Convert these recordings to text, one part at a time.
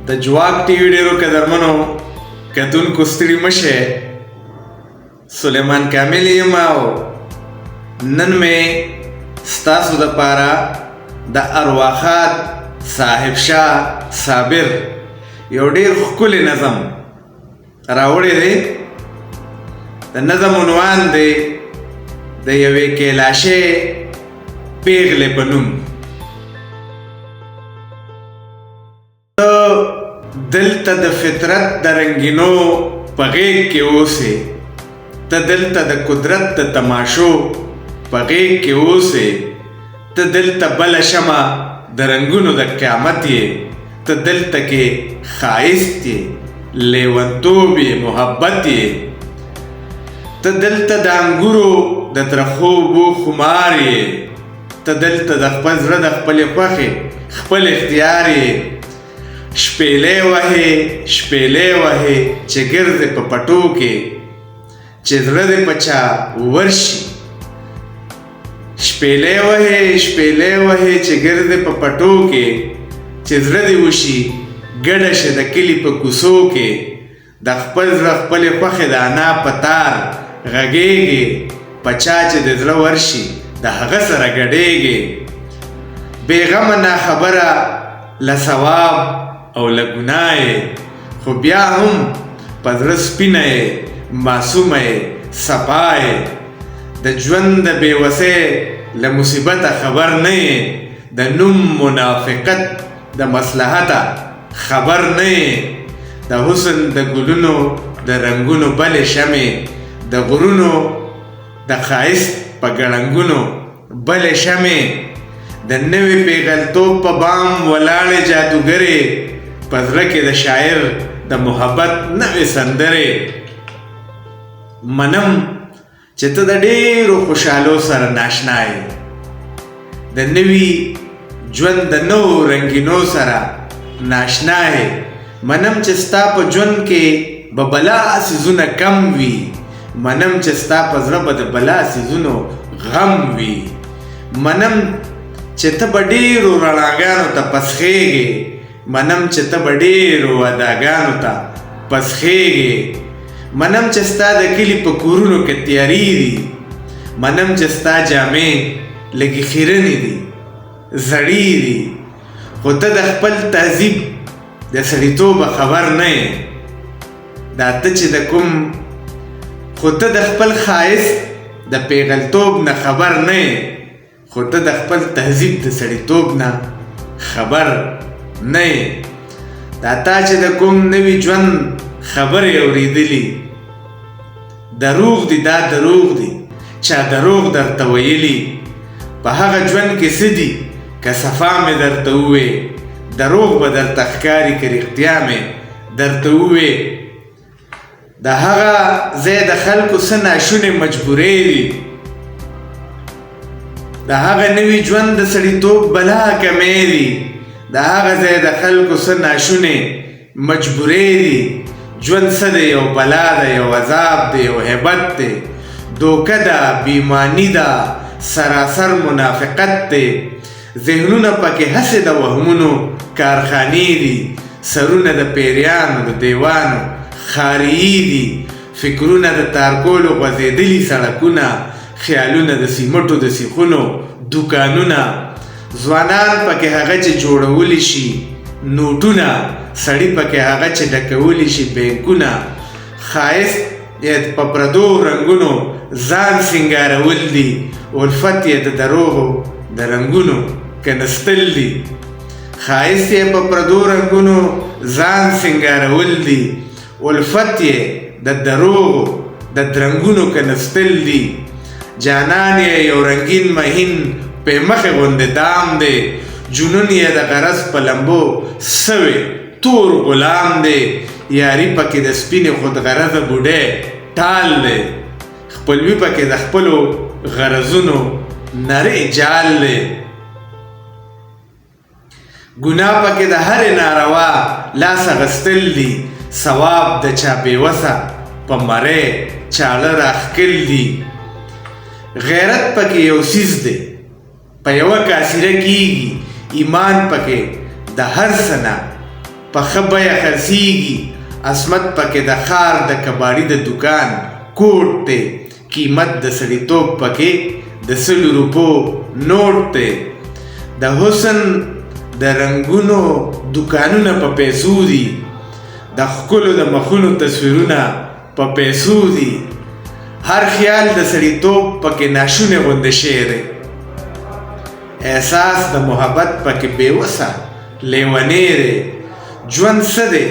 د جواک ټي وي ډیرو قدرمنو کتونکو ستړي مشه. سلیمان کامل یم او نن مې ستاسو دپاره د ارواښاد صاحب شاه صابر یو ډیر ښکلی نظم راوړی دی. د نظم عنوان دی د یوې کیلاشې پیغلې په نوم. دلته د فطرت د رنګینو په غیږ کې اوسې، ته دلته د قدرت د تماشو په غیږ کې اوسې، ته دلته بله شمه د رنګونو د قیامت یې، ته دلته کې ښایست یې، لیونتوب یې، محبت یې، ته دلته د انګورو د ترخو بو خمار یې، ته دلته د خپل زړه د خپلې خوښې خپل اختیار یې. شپېلې وهې شپېلې وهې چې ګرځې په پټو کې، چې زړه دې په چا ورشي. شپېلې وهې شپېلې وهې چې ګرځې په پټو کې، چې زړه دې وشي ګډه شي د کلي په کوڅو کې. د خپل زړه خپلې خوښې د انا په تار غږېږي، په چا چې د زړه ورشي د هغه سره ګډېږي. بېغمه ناخبره له ثواب او له ګناه یې، خو بیا هم په زړه سپینه یې، معصومه یې، صفا یې. د ژوند د بېوسۍ له مصیبته خبر نه یې، د نوم منافقت د مصلحته خبر نه یې. د حسن د ګلونو د رنګونو بلې شمې، د غرونو د ښایست په ګړنګونو بلې شمې. د نوي پیغلتوب په بام ولاړې جادوګرې، په زړه کې د شاعر د محبت نوې سندرې. منم چې ته د ډېرو خوشحالو سره ناشنا یې، د نوي ژوند د نوو رنګینو سره ناشنا یې. منم چې ستا په ژوند کې به بلا څیزونه کم وي، منم چې ستا په زړه به د بلا څیزونو غم وي. منم چې ته به ډېرو رڼاګانو ته پسخېږې، منم چې ته به ډېرو وداګانو ته پسخېږې. منم چې ستا د کلي په کورونو کې تیارې دي، منم چې ستا جامې لږې خیرنې دي، زړې دي. خو ته د خپل تهذیب د سړیتوبه خبر نه یې. دا ته چې د کوم خو ته د خپل ښایست د پیغلتوب نه خبر نه یې، خو ته د خپل تهذیب د سړیتوب نه خبر نه یې. دا تا چې د کوم نوي ژوند خبرې اورېدلي، دروغ دي دا دروغ دي چا دروغ درته ویلي. په هغه ژوند کې څه دي که صفا مې درته ووې، دروغ به درته ښکاري که رښتیا مې درته ووې. د هغه ځای د خلکو څه ناشونې مجبورې دي، د هغه نوي ژوند د سړیتوب بلا کمې دي. د هغه ځای د خلکو څه ناشونې مجبورې دي. ژوند څه دی؟ یو بلا ده، یو عذاب دی، یو هیبت دی، دوکه ده، بیمانی ده، سراسر منافقت دی. ذهنونه پکې هسې د وهمونو کارخانې دي، سرونه د پیریانو د دیوانو خاریې دي، فکرونه د تارکولو غځېدلي سړکونه، خیالونه د سیمټو د سیخونو دوکانونه. ځوانان پکې هغه چې جوړولی شي نوټونه، سړي پکې هغه چې ډکولی شي بینکونه. ښایست یې په پردو رنګونو ځان سینګارول دي، الفت یې د دروغو د رنګونو کنستل دي. ښایست یې په پردو رنګونو ځان سینګارول دي، الفت یې د دروغو د رنګونو کنستل دي. جانان یې یو رنګین مهین په مخې غوندې دام دی، جنون یې د غرض په لمبو سوی تور غلام دی. یاري پکې د سپینې خودغرضه بوډۍ ټال دی، خپلوي پکې د خپلو غرضونو نری جال دی. ګناه پکې د هرې ناروا لاس اخیستل دي، ثواب د چا بېوسه په مرۍ چاړه راښکل دي. غیرت پکې یو څیز دی، په یوه کاسره کېږي، ایمان پکې د هر څه نه په ښه بیه خرڅېږي. عصمت پکې د ښار د کباړي د دوکان کوټ دی. قیمت د سړیتوب پکې د 100 روپو نوټ دی. د حسن د رنګونو دوکانونه په پیسو دي. د ښکلو د مخونو تصویرونه په پیسو دي. هر خیال د سړیتوب پکې ناشونی غوندې شی دی. احساس د محبت پکې بېوسه لیونی دی. ژوند څه دی؟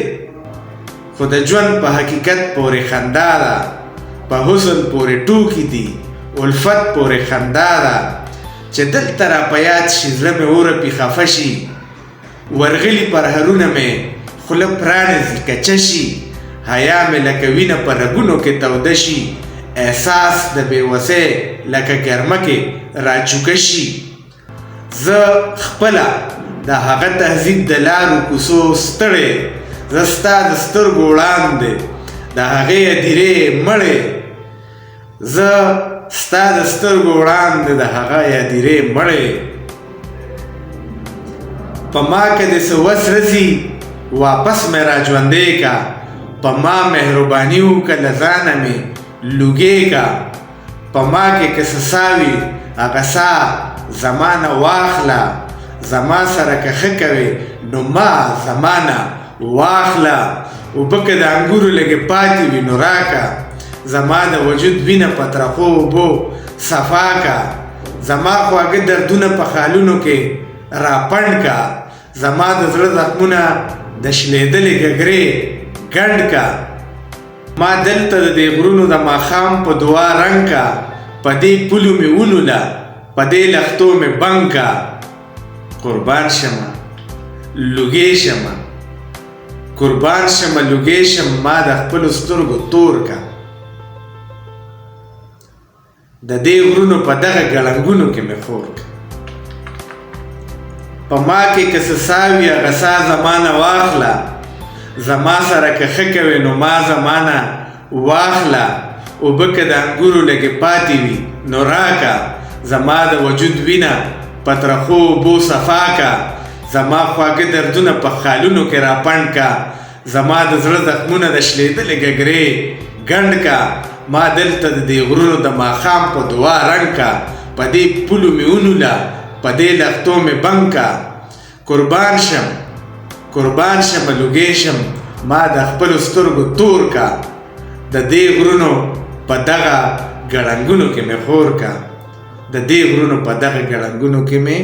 خو د ژوند په حقیقت پورې خندا ده. په حسن پورې ټوکې دي. الفت پورې خندا ده. چې دلته را په یاد شي زړه مې ورپي خفه شي. ورغلي پرهرونه مې خوله پرانیزي کچه شي. حیا مې لکه وینه په رګونو کې توده شي. احساس د بېوسۍ لکه ګرمه کې راچوکه شي. زه خپله د هغه تهذیب د لارو کوڅو ستړی. زه ستا د سترګو وړاندې د هغې هدیرې مړې. زه ستا د سترګو وړاندې د هغه هدیرې مړې. په ما که دې څه وس رسي واپس مې را ژوندی کا. په ما مهرباني وکړه له ځانه مې لوګې کا. په ما کې که څه ساه وي هغه ساه زمانه واخله. زما سره که ښه کوې نو ما زمانه واخله. اوبه که د انګورو لږې پاتې وي نو راکه. زما د وجود وینه په ترخو اوبو صفا کا. زما خواږه دردونه په خالونو کې راپنډ کا. زما د زړه زخمونه د شلېدلې ګګرې ګنډ کا. ما دلته د دې غرونو د ماښام په دعا رنګ کا. په دې پولو مې ونوله په دې لښتو مې بنګ کا. قربان شمه لوګې شمه قربان شمه لوګې شم. ما د خپلو سترګو تور کا. د دې غرونو په دغه ګړنګونو کې مې خور کا. په ما کې که څه ساه وي هغه ساه زمانه واخله. زما سره که ښه کوې نو ما زمانه واخله. اوبه که د انګورو لږې پاتې وي نو راکه. زما د وجود وینه په ترخو اوبو صفا کا. زما خواږه دردونه په خالونو کې راپنډ کا. زما د زړه زخمونه د شلېدلې ګګرې ګنډ کا. ما دلته د دې غرونو د ماښام په دعا رنګ کا. په دې پولو مې ونوله په دې لښتو مې بنګ کا. قربان شم لوګې شم. ما د خپلو سترګو تور کا. د دې غرونو په دغه ګړنګونو کې مې خور کا. د دې غرونو په دغه ګړنګونو کې مې